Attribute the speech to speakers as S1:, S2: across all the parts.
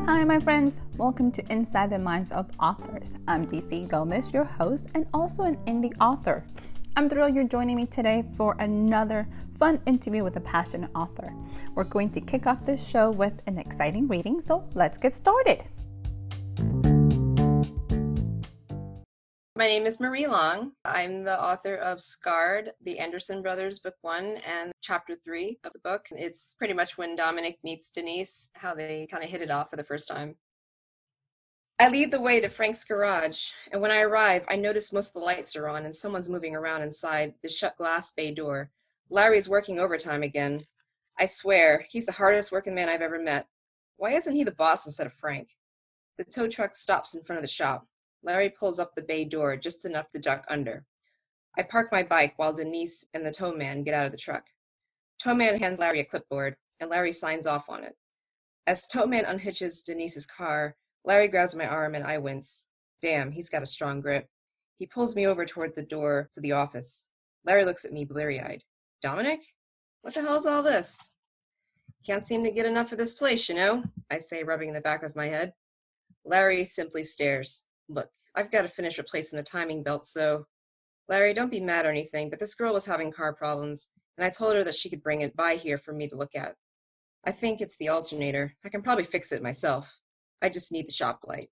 S1: Hi, my friends. Welcome to Inside the Minds of Authors. I'm DC Gomez, your host, and also an indie author. I'm thrilled you're joining me today for another fun interview with a passionate author. We're going to kick off this show with an exciting reading, so let's get started.
S2: My name is Marie Long. I'm the author of Scarred, the Anderson Brothers Book 1 and Chapter 3 of the book. It's pretty much when Dominic meets Denise, how they kind of hit it off for the first time. I lead the way to Frank's garage, and when I arrive, I notice most of the lights are on and someone's moving around inside the shut glass bay door. Larry's working overtime again. I swear, he's the hardest working man I've ever met. Why isn't he the boss instead of Frank? The tow truck stops in front of the shop. Larry pulls up the bay door just enough to duck under. I park my bike while Denise and the tow man get out of the truck. Tow man hands Larry a clipboard, and Larry signs off on it. As tow man unhitches Denise's car, Larry grabs my arm and I wince. Damn, he's got a strong grip. He pulls me over toward the door to the office. Larry looks at me bleary-eyed. Dominic? What the hell's all this? Can't seem to get enough of this place, you know? I say, rubbing the back of my head. Larry simply stares. Look, I've got to finish replacing the timing belt, so... Larry, don't be mad or anything, but this girl was having car problems, and I told her that she could bring it by here for me to look at. I think it's the alternator. I can probably fix it myself. I just need the shop light.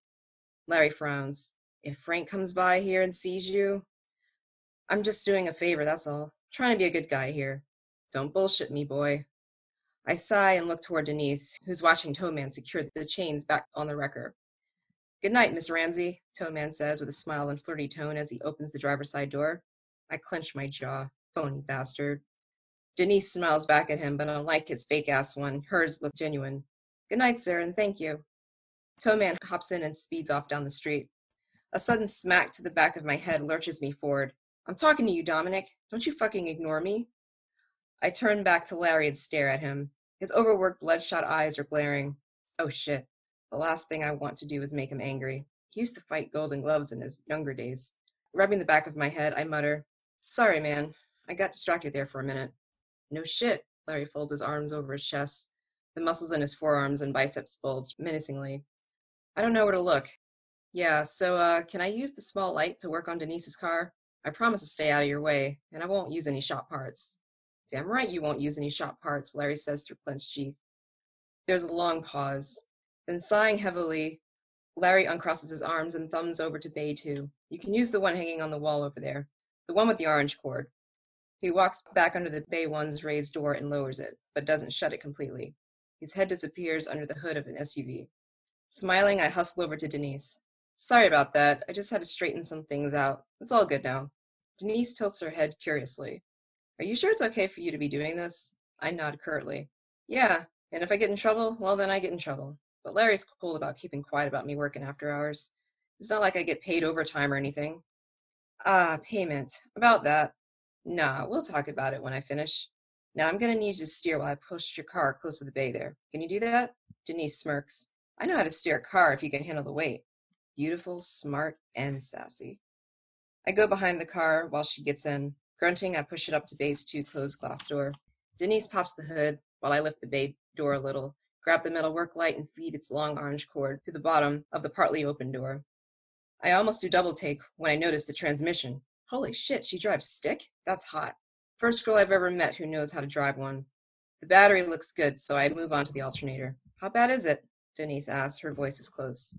S2: Larry frowns. If Frank comes by here and sees you... I'm just doing a favor, that's all. Trying to be a good guy here. Don't bullshit me, boy. I sigh and look toward Denise, who's watching Towman secure the chains back on the wrecker. Good night, Miss Ramsey, Towman says with a smile and flirty tone as he opens the driver's side door. I clench my jaw. Phony bastard. Denise smiles back at him, but unlike his fake-ass one, hers look genuine. Good night, sir, and thank you. Towman hops in and speeds off down the street. A sudden smack to the back of my head lurches me forward. I'm talking to you, Dominic. Don't you fucking ignore me? I turn back to Larry and stare at him. His overworked, bloodshot eyes are glaring. Oh shit. The last thing I want to do is make him angry. He used to fight Golden Gloves in his younger days. Rubbing the back of my head, I mutter, Sorry, man. I got distracted there for a minute. No shit. Larry folds his arms over his chest. The muscles in his forearms and biceps bulge menacingly. I don't know where to look. Yeah, so, can I use the small light to work on Denise's car? I promise to stay out of your way, and I won't use any shop parts. Damn right you won't use any shop parts, Larry says through clenched teeth. There's a long pause. Then sighing heavily, Larry uncrosses his arms and thumbs over to Bay 2. You can use the one hanging on the wall over there, the one with the orange cord. He walks back under the Bay 1's raised door and lowers it, but doesn't shut it completely. His head disappears under the hood of an SUV. Smiling, I hustle over to Denise. Sorry about that. I just had to straighten some things out. It's all good now. Denise tilts her head curiously. Are you sure it's okay for you to be doing this? I nod curtly. Yeah, and if I get in trouble, well, then I get in trouble. But Larry's cool about keeping quiet about me working after hours. It's not like I get paid overtime or anything. Ah, payment. About that. Nah, we'll talk about it when I finish. Now I'm gonna need you to steer while I push your car close to the bay there. Can you do that? Denise smirks. I know how to steer a car if you can handle the weight. Beautiful, smart, and sassy. I go behind the car while she gets in. Grunting, I push it up to Bay's 2 closed glass door. Denise pops the hood while I lift the bay door a little, grab the metal work light, and feed its long orange cord to the bottom of the partly open door. I almost do double take when I notice the transmission. Holy shit, she drives stick? That's hot. First girl I've ever met who knows how to drive one. The battery looks good, so I move on to the alternator. How bad is it? Denise asks, her voice is close.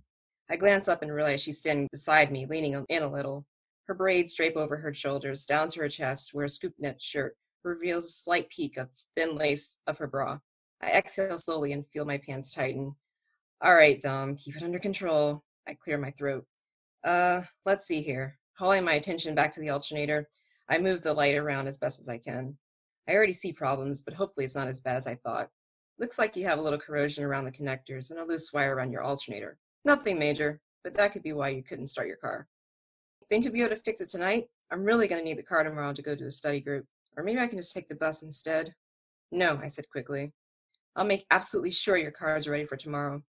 S2: I glance up and realize she's standing beside me, leaning in a little. Her braids drape over her shoulders, down to her chest, where a scoop neck shirt reveals a slight peek of the thin lace of her bra. I exhale slowly and feel my pants tighten. All right, Dom, keep it under control. I clear my throat. Let's see here. Hauling my attention back to the alternator, I move the light around as best as I can. I already see problems, but hopefully it's not as bad as I thought. Looks like you have a little corrosion around the connectors and a loose wire around your alternator. Nothing major, but that could be why you couldn't start your car. Think you'll be able to fix it tonight? I'm really going to need the car tomorrow to go to a study group. Or maybe I can just take the bus instead. No, I said quickly. I'll make absolutely sure your car is ready for tomorrow.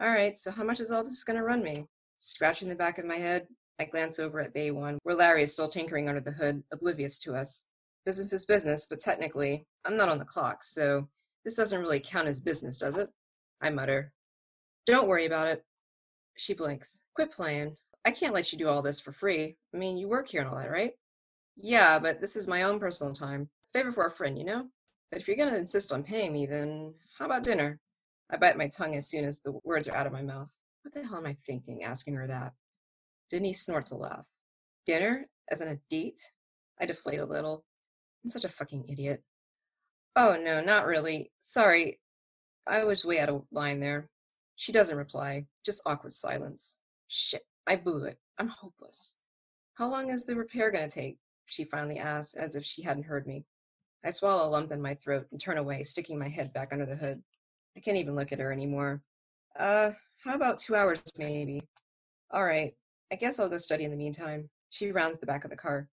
S2: All right, so how much is all this going to run me? Scratching the back of my head, I glance over at Bay 1, where Larry is still tinkering under the hood, oblivious to us. Business is business, but technically, I'm not on the clock, so this doesn't really count as business, does it? I mutter. Don't worry about it. She blinks. Quit playing. I can't let you do all this for free. I mean, you work here and all that, right? Yeah, but this is my own personal time. Favor for a friend, you know? But if you're gonna insist on paying me, then how about dinner? I bite my tongue as soon as the words are out of my mouth. What the hell am I thinking, asking her that? Denise snorts a laugh. Dinner? As in a date? I deflate a little. I'm such a fucking idiot. Oh, no, not really. Sorry, I was way out of line there. She doesn't reply, just awkward silence. Shit, I blew it. I'm hopeless. How long is the repair gonna take? She finally asks, as if she hadn't heard me. I swallow a lump in my throat and turn away, sticking my head back under the hood. I can't even look at her anymore. Uh, how about 2 hours, maybe? All right, I guess I'll go study in the meantime. She rounds the back of the car.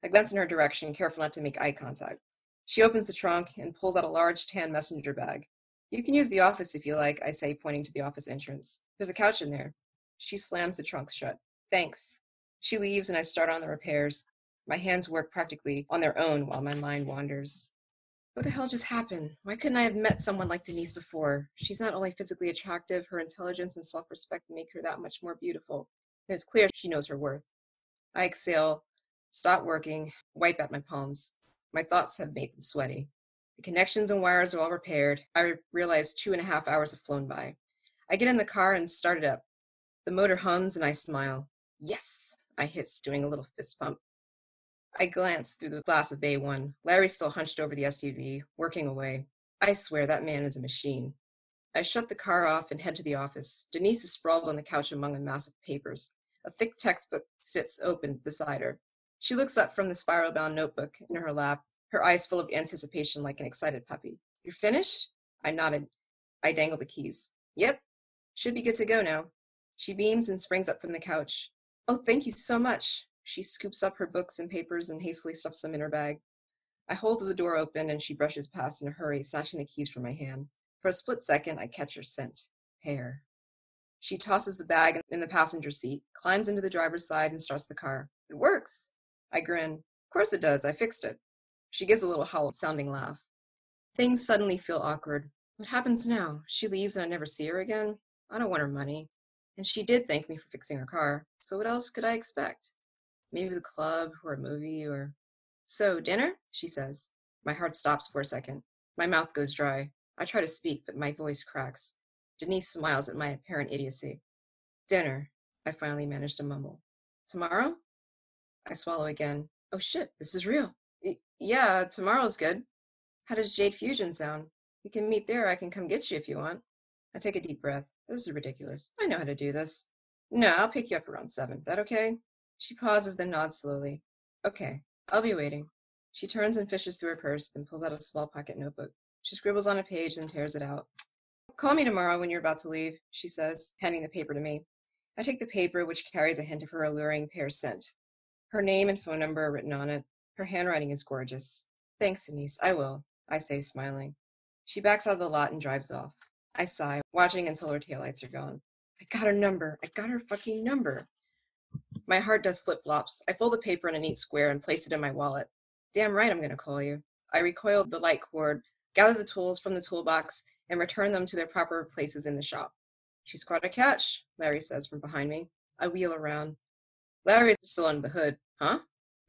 S2: I glance in her direction, careful not to make eye contact. She opens the trunk and pulls out a large tan messenger bag. You can use the office if you like, I say, pointing to the office entrance. There's a couch in there. She slams the trunk shut. Thanks. She leaves and I start on the repairs. My hands work practically on their own while my mind wanders. What the hell just happened? Why couldn't I have met someone like Denise before? She's not only physically attractive, her intelligence and self-respect make her that much more beautiful. And it's clear she knows her worth. I exhale, stop working, wipe at my palms. My thoughts have made them sweaty. The connections and wires are all repaired. I realize 2.5 hours have flown by. I get in the car and start it up. The motor hums and I smile. Yes, I hiss, doing a little fist pump. I glance through the glass of Bay 1. Larry's still hunched over the SUV, working away. I swear that man is a machine. I shut the car off and head to the office. Denise is sprawled on the couch among a mass of papers. A thick textbook sits open beside her. She looks up from the spiral-bound notebook in her lap, her eyes full of anticipation like an excited puppy. You're finished? I nodded. I dangle the keys. Yep. Should be good to go now. She beams and springs up from the couch. Oh, thank you so much. She scoops up her books and papers and hastily stuffs them in her bag. I hold the door open and she brushes past in a hurry, snatching the keys from my hand. For a split second, I catch her scent. Hair. She tosses the bag in the passenger seat, climbs into the driver's side, and starts the car. It works. I grin. Of course it does. I fixed it. She gives a little hollow-sounding laugh. Things suddenly feel awkward. What happens now? She leaves and I never see her again? I don't want her money. And she did thank me for fixing her car. So what else could I expect? Maybe the club or a movie or... So, dinner? She says. My heart stops for a second. My mouth goes dry. I try to speak, but my voice cracks. Denise smiles at my apparent idiocy. Dinner, I finally manage to mumble. Tomorrow? I swallow again. Oh shit, this is real. Yeah, tomorrow's good. How does Jade Fusion sound? We can meet there. I can come get you if you want. I take a deep breath. This is ridiculous. I know how to do this. No, I'll pick you up around 7. That okay? She pauses, then nods slowly. Okay, I'll be waiting. She turns and fishes through her purse, then pulls out a small pocket notebook. She scribbles on a page and tears it out. Call me tomorrow when you're about to leave, she says, handing the paper to me. I take the paper, which carries a hint of her alluring pear scent. Her name and phone number are written on it. Her handwriting is gorgeous. Thanks, Denise, I will, I say, smiling. She backs out of the lot and drives off. I sigh, watching until her taillights are gone. I got her number. I got her fucking number. My heart does flip-flops. I fold the paper in a neat square and place it in my wallet. Damn right I'm going to call you. I recoil the light cord, gather the tools from the toolbox, and return them to their proper places in the shop. She's quite a catch, Larry says from behind me. I wheel around. Larry's still under the hood. Huh?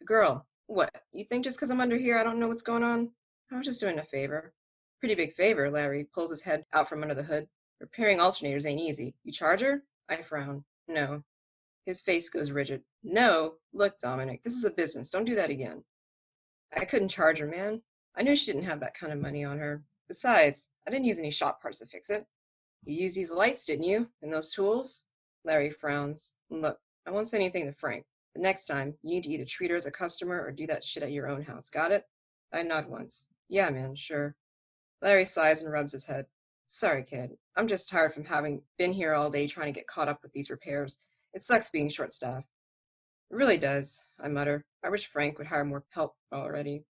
S2: The girl. What, you think just because I'm under here I don't know what's going on? I was just doing a favor. Pretty big favor, Larry pulls his head out from under the hood. Repairing alternators ain't easy. You charge her? I frown. No. His face goes rigid. No? Look, Dominic, this is a business. Don't do that again. I couldn't charge her, man. I knew she didn't have that kind of money on her. Besides, I didn't use any shop parts to fix it. You used these lights, didn't you? And those tools? Larry frowns. Look, I won't say anything to Frank, but next time, you need to either treat her as a customer or do that shit at your own house. Got it? I nod once. Yeah, man, sure. Larry sighs and rubs his head. Sorry, kid. I'm just tired from having been here all day trying to get caught up with these repairs. It sucks being short-staffed. It really does, I mutter. I wish Frank would hire more help already.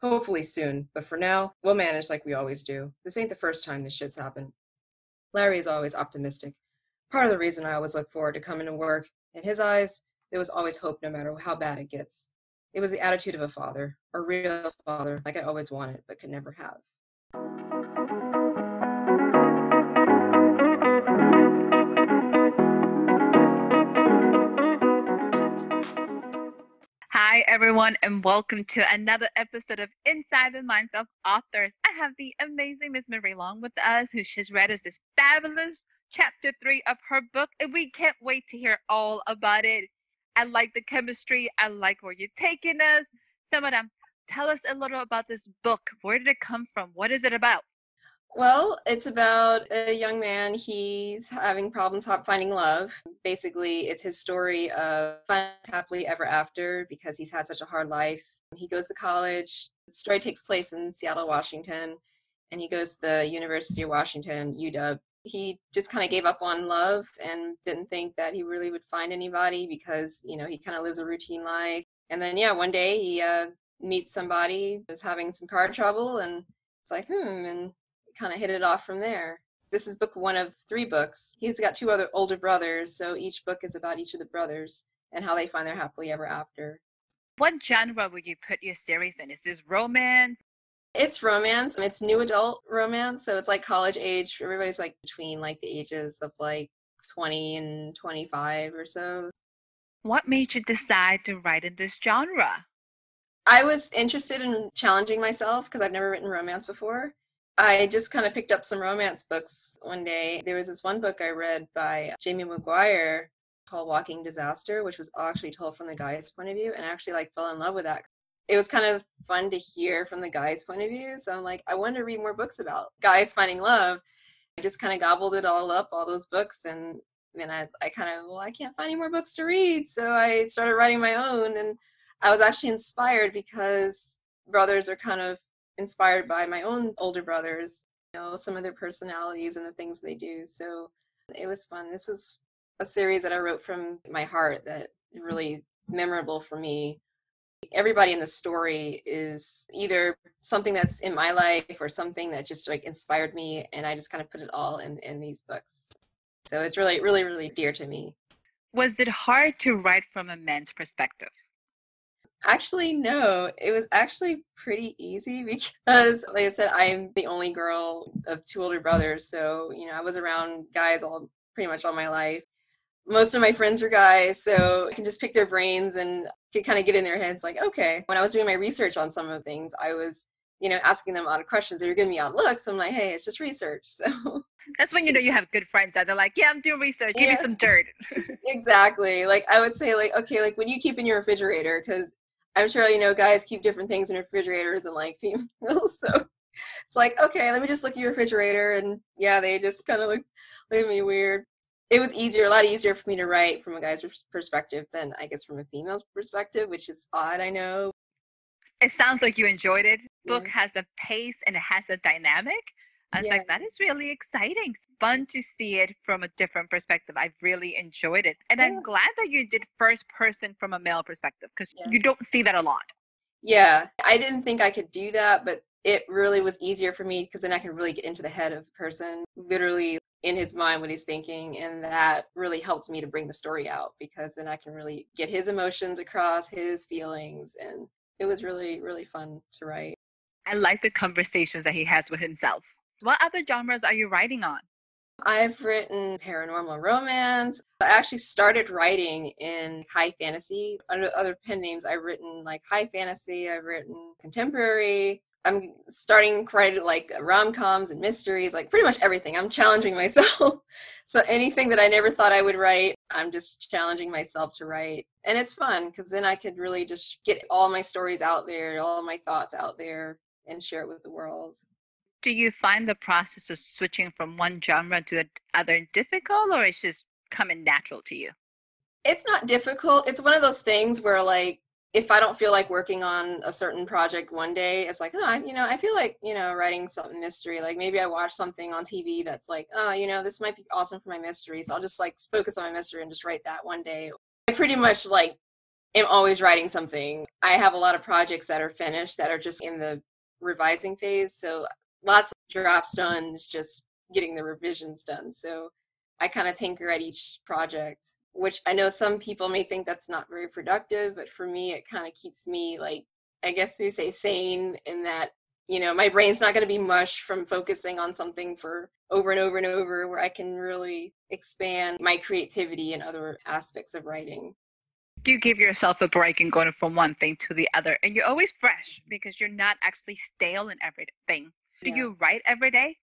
S2: Hopefully soon, but for now, we'll manage like we always do. This ain't the first time this shit's happened. Larry is always optimistic. Part of the reason I always look forward to coming to work. In his eyes, there was always hope no matter how bad it gets. It was the attitude of a father, a real father, like I always wanted but could never have.
S1: everyone, and welcome to another episode of Inside the Minds of Authors. I have the amazing Miss Marie Long with us, who she's read us this fabulous chapter 3 of her book, and we can't wait to hear all about it. I like the chemistry. I like where you're taking us. So, madam, tell us a little about this book. Where did it come from? What is it about?
S2: Well, it's about a young man. He's having problems finding love. Basically, it's his story of finding happily ever after because he's had such a hard life. He goes to college. The story takes place in Seattle, Washington, and he goes to the University of Washington, UW. He just kind of gave up on love and didn't think that he really would find anybody because, he kind of lives a routine life. And then, one day he meets somebody who's having some car trouble, and it's like, and kind of hit it off from there. This is book 1 of 3 books. He's got 2 other older brothers, so each book is about each of the brothers and how they find their happily ever after.
S1: What genre would you put your series in? Is this romance?
S2: It's romance. It's new adult romance, so it's like college age. Everybody's like between like the ages of like 20 and 25 or so.
S1: What made you decide to write in this genre?
S2: I was interested in challenging myself because I've never written romance before. I just kind of picked up some romance books one day. There was this one book I read by Jamie McGuire called Walking Disaster, which was actually told from the guy's point of view, and I actually fell in love with that. It was kind of fun to hear from the guy's point of view, so I'm like, I want to read more books about guys finding love. I just kind of gobbled it all up, all those books, and then I I can't find any more books to read, so I started writing my own, and I was actually inspired because brothers are kind of inspired by my own older brothers, some of their personalities and the things they do. So it was fun. This was a series that I wrote from my heart that really memorable for me. Everybody in the story is either something that's in my life or something that just like inspired me, and I just kind of put it all in these books. So it's really, really, really dear to me.
S1: Was it hard to write from a man's perspective?
S2: Actually, no. It was actually pretty easy because, like I said, I'm the only girl of 2 older brothers. So, I was around guys pretty much all my life. Most of my friends were guys, so I can just pick their brains and could kind of get in their heads like, okay. When I was doing my research on some of the things, I was, asking them a lot of questions. They were giving me out looks. So I'm like, hey, it's just research. So
S1: That's when you have good friends that they're like, yeah, I'm doing research. Give me
S2: yeah,
S1: some dirt.
S2: exactly. Like I would say like, okay, like when you keep in your refrigerator, because I'm sure, guys keep different things in refrigerators than like females. So it's like, okay, let me just look at your refrigerator. And yeah, they just kind of look at me weird. It was a lot easier for me to write from a guy's perspective than I guess from a female's perspective, which is odd, I know.
S1: It sounds like you enjoyed it.
S2: Yeah.
S1: Book has a pace and it has a dynamic. I was like, that is really exciting. It's fun to see it from a different perspective. I really enjoyed it. And I'm glad that you did first person from a male perspective because you don't see that a lot.
S2: Yeah, I didn't think I could do that, but it really was easier for me because then I could really get into the head of the person, literally in his mind what he's thinking, and that really helped me to bring the story out because then I can really get his emotions across, his feelings, and it was really, really fun to write.
S1: I like the conversations that he has with himself. What other genres are you writing on?
S2: I've written paranormal romance. I actually started writing in high fantasy. Under other pen names, I've written like high fantasy, I've written contemporary. I'm starting to write like rom-coms and mysteries, like pretty much everything. I'm challenging myself. So anything that I never thought I would write, I'm just challenging myself to write. And it's fun because then I could really just get all my stories out there, all my thoughts out there, and share it with the world.
S1: Do you find the process of switching from one genre to the other difficult, or it's just coming natural to you?
S2: It's not difficult. It's one of those things where like, if I don't feel like working on a certain project one day, it's like, I feel like, writing something mystery. Like maybe I watch something on TV that's like, this might be awesome for my mystery. So I'll just like focus on my mystery and just write that one day. I pretty much like am always writing something. I have a lot of projects that are finished that are just in the revising phase. So lots of drafts done, it's just getting the revisions done. So I kind of tinker at each project, which I know some people may think that's not very productive, but for me, it kind of keeps me like, I guess you say sane in that, my brain's not going to be mush from focusing on something for over and over and over, where I can really expand my creativity in other aspects of writing.
S1: You give yourself a break and going from one thing to the other, and you're always fresh because you're not actually stale in everything. Do
S2: Yeah.
S1: you write every day?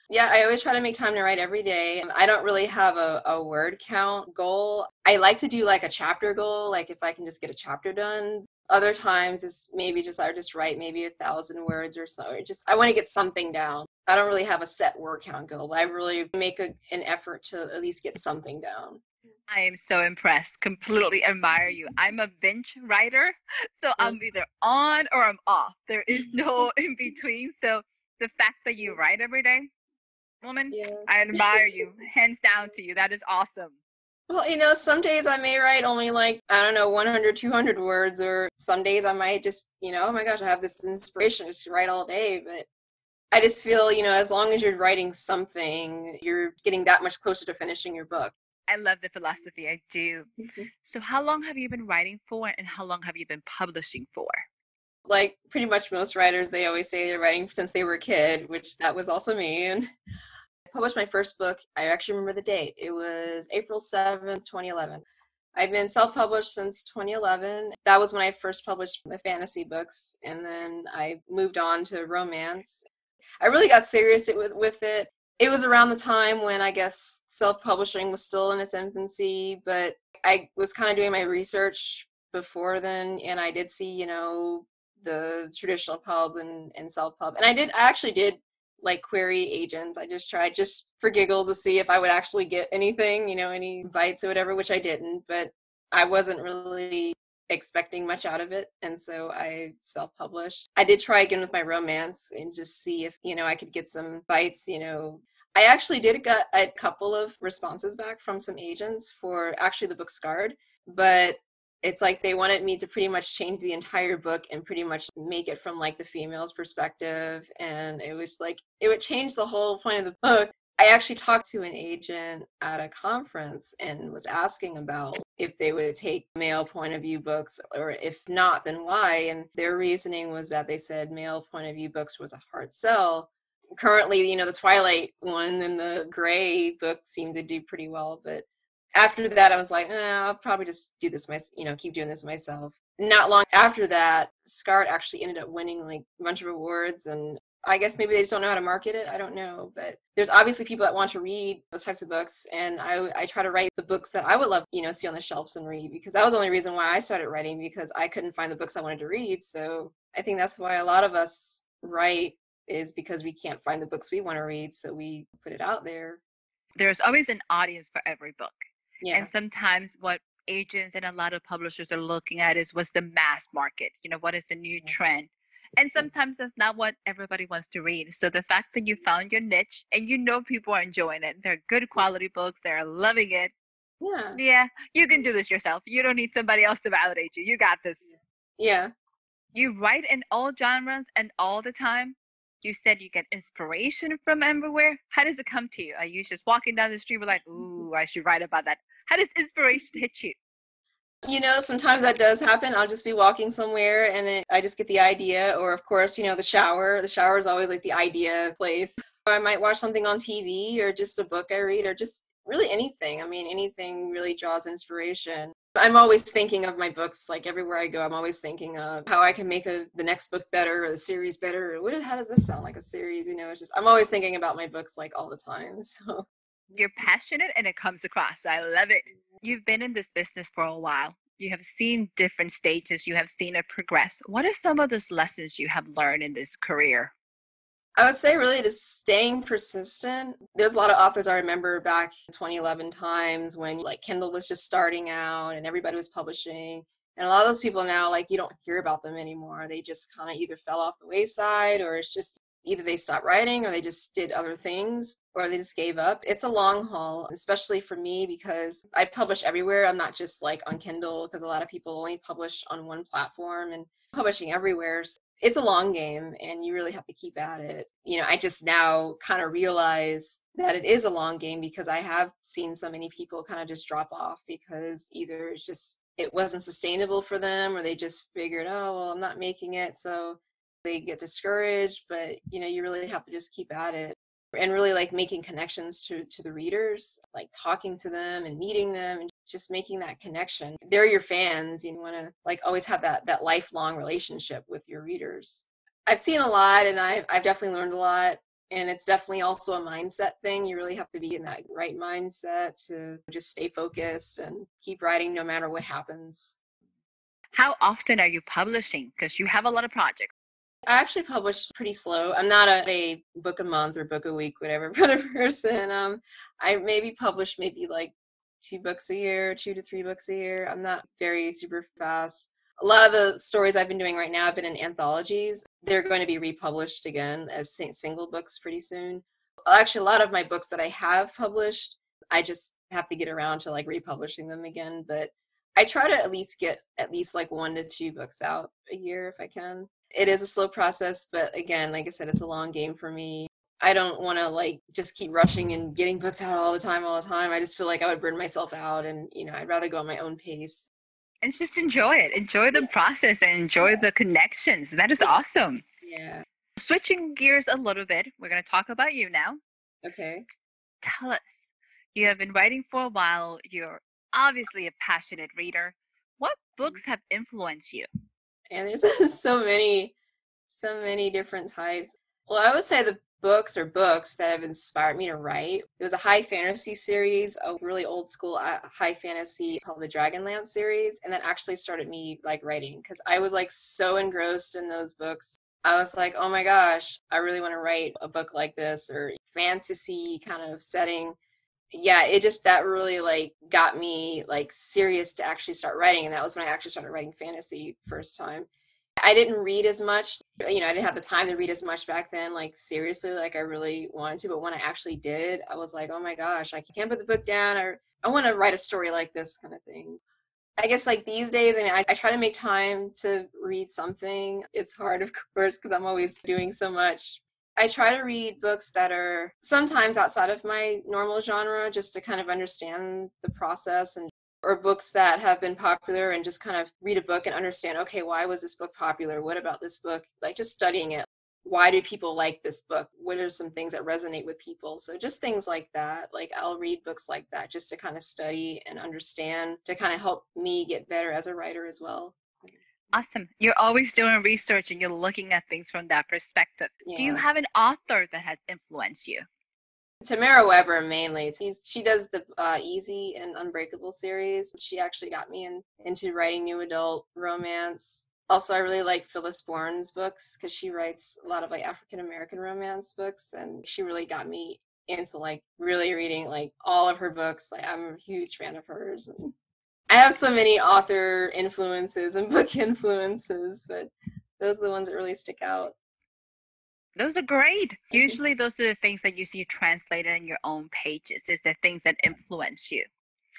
S2: Yeah, I always try to make time to write every day. I don't really have a word count goal. I like to do like a chapter goal, like if I can just get a chapter done. Other times it's maybe just I just write maybe 1,000 words or so. Or just I want to get something down. I don't really have a set word count goal, but I really make an effort to at least get something down.
S1: I am so impressed. Completely admire you. I'm a binge writer, so I'm either on or I'm off. There is no in between. So the fact that you write every day, woman,
S2: Yeah.
S1: I admire you. Hands down to you. That is awesome.
S2: Well, some days I may write only like, I don't know, 100, 200 words, or some days I might just, oh my gosh, I have this inspiration just to write all day. But I just feel, as long as you're writing something, you're getting that much closer to finishing your book.
S1: I love the philosophy. I do. So how long have you been writing for and how long have you been publishing for?
S2: Like pretty much most writers, they always say they're writing since they were a kid, which that was also me. And I published my first book. I actually remember the date. It was April 7th, 2011. I've been self-published since 2011. That was when I first published the fantasy books, and then I moved on to romance. I really got serious with it. It was around the time when I guess self-publishing was still in its infancy, but I was kind of doing my research before then, and I did see, the traditional pub and self-pub. And I actually did like query agents. I just tried just for giggles to see if I would actually get anything, any bites or whatever, which I didn't, but I wasn't really expecting much out of it, and so I self-published. I did try again with my romance and just see if I could get some bites. I actually did get a couple of responses back from some agents for actually the book Scarred, but it's like they wanted me to pretty much change the entire book and pretty much make it from like the female's perspective, and it was like it would change the whole point of the book. I actually talked to an agent at a conference and was asking about if they would take male point of view books, or if not, then why. And their reasoning was that they said male point of view books was a hard sell. Currently, the Twilight one and the Gray book seem to do pretty well, but after that, I was like, I'll probably just do this keep doing this myself. Not long after that, Scarred actually ended up winning like a bunch of awards, and I guess maybe they just don't know how to market it. I don't know, but there's obviously people that want to read those types of books, and I try to write the books that I would love, see on the shelves and read, because that was the only reason why I started writing, because I couldn't find the books I wanted to read. So I think that's why a lot of us write, is because we can't find the books we want to read, so we put it out there.
S1: There's always an audience for every book. And
S2: Yeah.
S1: sometimes what agents and a lot of publishers are looking at is what's the mass market? What is the new trend? And sometimes that's not what everybody wants to read. So the fact that you found your niche and people are enjoying it, they're good quality books, they're loving it.
S2: Yeah.
S1: Yeah, you can do this yourself. You don't need somebody else to validate you. You got this.
S2: Yeah.
S1: You write in all genres and all the time. You said you get inspiration from everywhere. How does it come to you? Are you just walking down the street, like, ooh, I should write about that? How does inspiration hit you?
S2: Sometimes that does happen. I'll just be walking somewhere and I just get the idea. Or, of course, the shower. The shower is always like the idea place. Or I might watch something on TV, or just a book I read, or just really anything. I mean, anything really draws inspiration. I'm always thinking of my books. Like everywhere I go, I'm always thinking of how I can make the next book better, or the series better. Or how does this sound like a series? It's just, I'm always thinking about my books like all the time. So
S1: You're passionate and it comes across. I love it. You've been in this business for a while. You have seen different stages. You have seen it progress. What are some of those lessons you have learned in this career?
S2: I would say really just staying persistent. There's a lot of authors I remember back in 2011 times when like Kindle was just starting out and everybody was publishing. And a lot of those people now, like, you don't hear about them anymore. They just kind of either fell off the wayside, or it's just either they stopped writing, or they just did other things, or they just gave up. It's a long haul, especially for me, because I publish everywhere. I'm not just like on Kindle, because a lot of people only publish on one platform, and publishing everywhere. So it's a long game, and you really have to keep at it. I just now kind of realize that it is a long game, because I have seen so many people kind of just drop off because either it wasn't sustainable for them, or they just figured, oh, well, I'm not making it. So they get discouraged, but you really have to just keep at it, and really like making connections to the readers, like talking to them and meeting them, and just making that connection. They're your fans. You want to like always have that lifelong relationship with your readers. I've seen a lot, and I've definitely learned a lot. And it's definitely also a mindset thing. You really have to be in that right mindset to just stay focused and keep writing no matter what happens.
S1: How often are you publishing? Because you have a lot of projects.
S2: I actually publish pretty slow. I'm not a book a month or book a week, whatever kind of person. I maybe publish maybe like 2 books a year, 2 to 3 books a year. I'm not very super fast. A lot of the stories I've been doing right now have been in anthologies. They're going to be republished again as single books pretty soon. Actually, a lot of my books that I have published, I just have to get around to like republishing them again. But I try to at least get at least like 1 to 2 books out a year if I can. It is a slow process, but again, like I said, it's a long game for me. I don't want to like just keep rushing and getting books out all the time. I just feel like I would burn myself out, and I'd rather go at my own pace.
S1: And just enjoy it. Enjoy the process and enjoy the connections. That is awesome.
S2: Yeah.
S1: Switching gears a little bit, we're going to talk about you now.
S2: Okay.
S1: Tell us, you have been writing for a while. You're obviously a passionate reader. What books have influenced you?
S2: And there's so many different types. Well, I would say the books that have inspired me to write. It was a high fantasy series, a really old school high fantasy called the Dragonlance series, and that actually started me like writing because I was like so engrossed in those books. I was like, oh my gosh, I really want to write a book like this, or fantasy kind of setting. Yeah, that really like got me like serious to actually start writing, and that was when I actually started writing fantasy first time. I didn't read as much, I didn't have the time to read as much back then, like seriously, like I really wanted to, but when I actually did, I was like, oh my gosh, I can't put the book down, or I want to write a story like this kind of thing. I guess like these days, I try to make time to read something. It's hard, of course, because I'm always doing so much. I try to read books that are sometimes outside of my normal genre just to kind of understand the process, or books that have been popular, and just kind of read a book and understand, okay, why was this book popular? What about this book? Like just studying it. Why do people like this book? What are some things that resonate with people? So just things like that. Like I'll read books like that just to kind of study and understand, to kind of help me get better as a writer as well.
S1: Awesome. You're always doing research and you're looking at things from that perspective. Do you
S2: Yeah.
S1: have an author that has influenced you?
S2: Tamara Weber mainly. She does the Easy and Unbreakable series. She actually got me into writing new adult romance. Also, I really like Phyllis Bourne's books because she writes a lot of like African American romance books, and she really got me into like really reading like all of her books. Like I'm a huge fan of hers. And I have so many author influences and book influences, but those are the ones that really stick out.
S1: Those are great. Usually those are the things that you see translated in your own pages, is the things that influence you.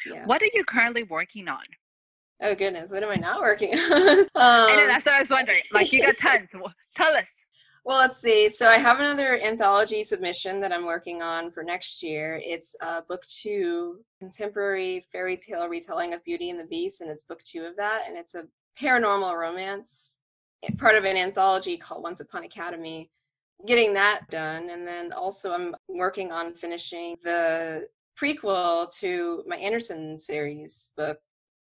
S2: Yeah.
S1: What are you currently working on?
S2: Oh goodness, what am I not working on?
S1: I know, that's what I was wondering. Like you got tons. Tell us.
S2: Well, let's see. So I have another anthology submission that I'm working on for next year. It's book 2, contemporary fairy tale retelling of Beauty and the Beast, and it's book 2 of that, and it's a paranormal romance, part of an anthology called Once Upon Academy. Getting that done, and then also I'm working on finishing the prequel to my Anderson series book.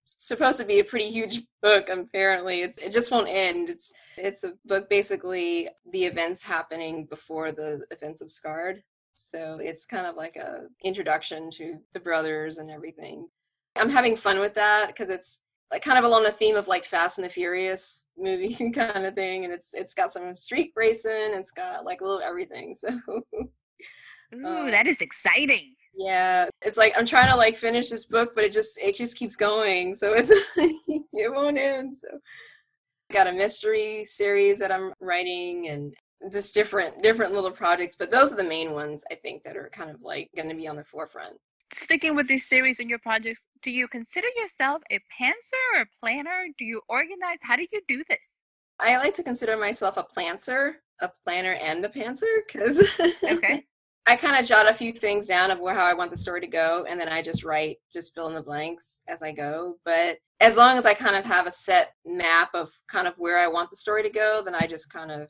S2: It's supposed to be a pretty huge book. Apparently, it just won't end. It's a book basically the events happening before the events of Scarred. So it's kind of like a introduction to the brothers and everything. I'm having fun with that because it's like kind of along the theme of like Fast and the Furious movie kind of thing, and it's got some street racing, it's got like a little everything. So
S1: Ooh, that is exciting.
S2: yeah, it's like I'm trying to like finish this book, but it just keeps going, so it's it won't end. So I got a mystery series that I'm writing, and just different little projects, but those are the main ones I think that are kind of like going to be on the forefront.
S1: Sticking with these series and your projects, do you consider yourself a pantser or a planner? Do you organize? How do you do this?
S2: I like to consider myself a planner and a pantser, because
S1: Okay.
S2: I kind of jot a few things down of how I want the story to go, and then I just fill in the blanks as I go. But as long as I kind of have a set map of kind of where I want the story to go, then I just kind of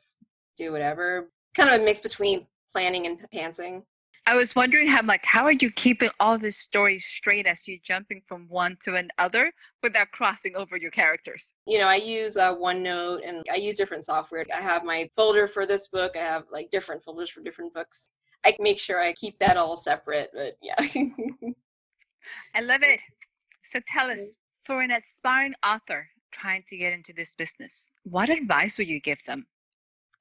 S2: do whatever. Kind of a mix between planning and pantsing.
S1: I was wondering how are you keeping all this story straight as you jumping from one to another without crossing over your characters?
S2: I use OneNote, and I use different software. I have my folder for this book. I have like different folders for different books. I make sure I keep that all separate, but yeah.
S1: I love it. So tell us, for an aspiring author trying to get into this business, what advice would you give them?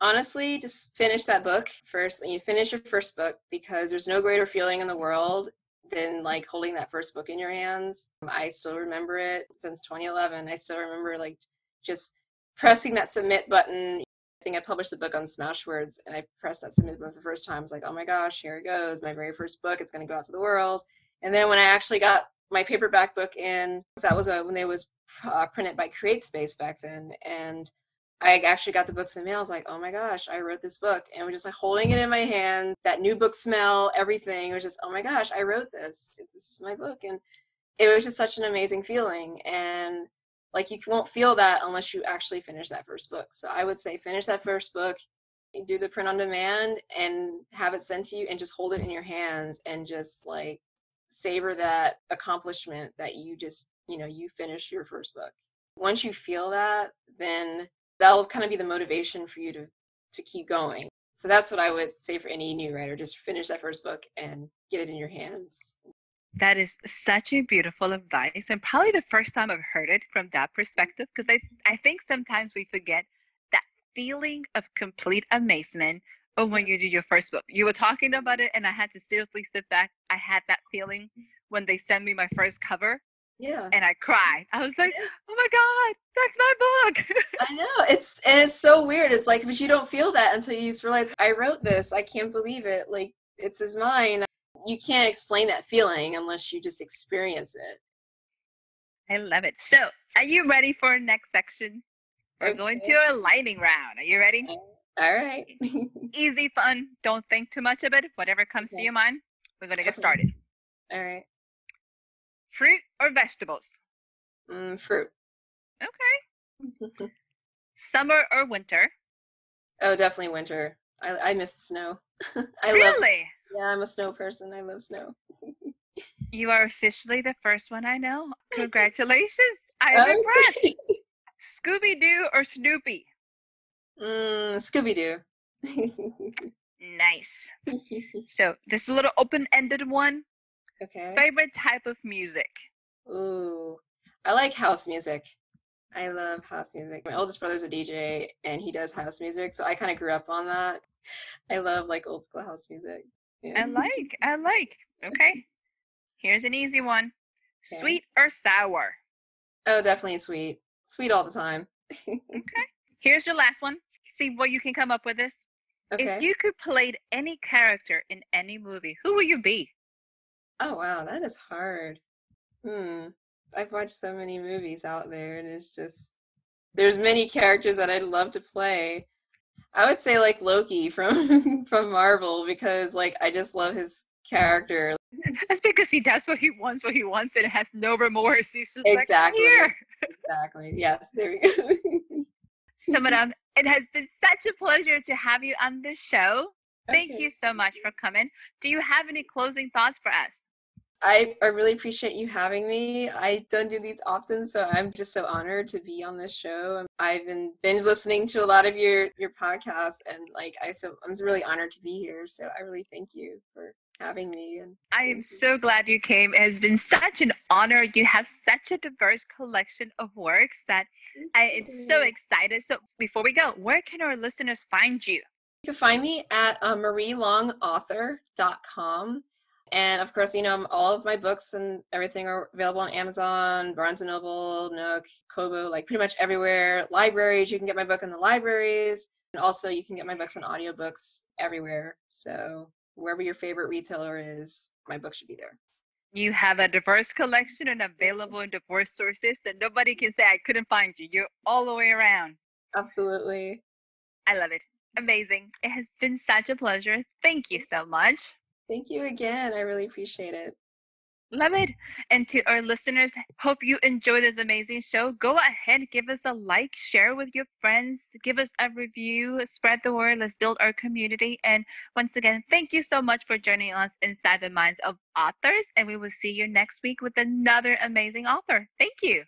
S2: Honestly, just finish that book first. And you finish your first book, because there's no greater feeling in the world than like holding that first book in your hands. I still remember it since 2011. I still remember like just pressing that submit button. I think I published a book on Smashwords, and I pressed that submit button the first time. I was like, oh my gosh, here it goes, my very first book. It's going to go out to the world. And then when I actually got my paperback book in, that was when they was printed by CreateSpace back then, and I actually got the books in the mail. I was like, oh my gosh, I wrote this book. And we're just like holding it in my hand, that new book smell, everything. It was just, oh my gosh, I wrote this. This is my book. And it was just such an amazing feeling. And like, you won't feel that unless you actually finish that first book. So I would say finish that first book, do the print on demand, and have it sent to you, and just hold it in your hands and just like savor that accomplishment that you just, you finished your first book. Once you feel that, then that'll kind of be the motivation for you to keep going. So that's what I would say for any new writer. Just finish that first book and get it in your hands.
S1: That is such a beautiful advice, and probably the first time I've heard it from that perspective, because I think sometimes we forget that feeling of complete amazement of when you do your first book. You were talking about it, and I had to seriously sit back. I had that feeling when they sent me my first cover,
S2: Yeah.
S1: and I cried. I was like, oh my God, that's my book.
S2: I know. It's so weird. It's like, but you don't feel that until you just realize, I wrote this. I can't believe it. Like, it's is mine. You can't explain that feeling unless you just experience it.
S1: I love it. So, are you ready for our next section? We're going to
S2: Okay.
S1: a lightning round. Are you ready?
S2: All right.
S1: Easy, fun. Don't think too much of it. Whatever comes to
S2: Okay.
S1: your mind, we're going to get
S2: Okay.
S1: started.
S2: All right.
S1: Fruit or vegetables?
S2: Fruit.
S1: Okay. Summer or winter?
S2: Oh, definitely winter. I miss the snow. I love.
S1: Really?
S2: Yeah, I'm a snow person. I love snow.
S1: You are officially the first one I know. Congratulations. I am impressed.
S2: Okay.
S1: Scooby Doo or Snoopy?
S2: Scooby Doo.
S1: Nice. So, this is a little open ended one.
S2: Okay.
S1: Favorite type of music?
S2: Ooh, I like house music. I love house music. My oldest brother's a DJ, and he does house music, so I kind of grew up on that. I love like old school house music. Yeah.
S1: I like. Okay. Here's an easy one.
S2: Okay.
S1: Sweet or sour?
S2: Oh, definitely sweet. Sweet all the time.
S1: Okay. Here's your last one. See what you can come up with this. If
S2: Okay.
S1: you could play any character in any movie, who would you be?
S2: Oh wow, that is hard. Hmm. I've watched so many movies out there, and it's just there's many characters that I'd love to play. I would say like Loki from from Marvel, because like I just love his character.
S1: That's because he does what he wants, and has no remorse. He's just like, I'm
S2: Exactly.
S1: here.
S2: Exactly. Yes, there we go.
S1: So, madam, it has been such a pleasure to have you on this show. Thank
S2: Okay.
S1: you so much for coming. Do you have any closing thoughts for us?
S2: I really appreciate you having me. I don't do these often, so I'm just so honored to be on this show. I've been binge listening to a lot of your podcasts, and like I'm really honored to be here. So I really thank you for having me. And
S1: I am so glad you came. It has been such an honor. You have such a diverse collection of works that I am so excited. So before we go, where can our listeners find you?
S2: You can find me at marielongauthor.com. And of course, all of my books and everything are available on Amazon, Barnes & Noble, Nook, Kobo, like pretty much everywhere. Libraries, you can get my book in the libraries. And also you can get my books in audiobooks everywhere. So wherever your favorite retailer is, my book should be there.
S1: You have a diverse collection and available in diverse sources, so nobody can say I couldn't find you. You're all the way around.
S2: Absolutely.
S1: I love it. Amazing. It has been such a pleasure. Thank you so much.
S2: Thank you again. I really appreciate it.
S1: Love it. And to our listeners, hope you enjoy this amazing show. Go ahead, give us a like, share with your friends, give us a review, spread the word. Let's build our community. And once again, thank you so much for joining us inside the minds of authors. And we will see you next week with another amazing author. Thank you.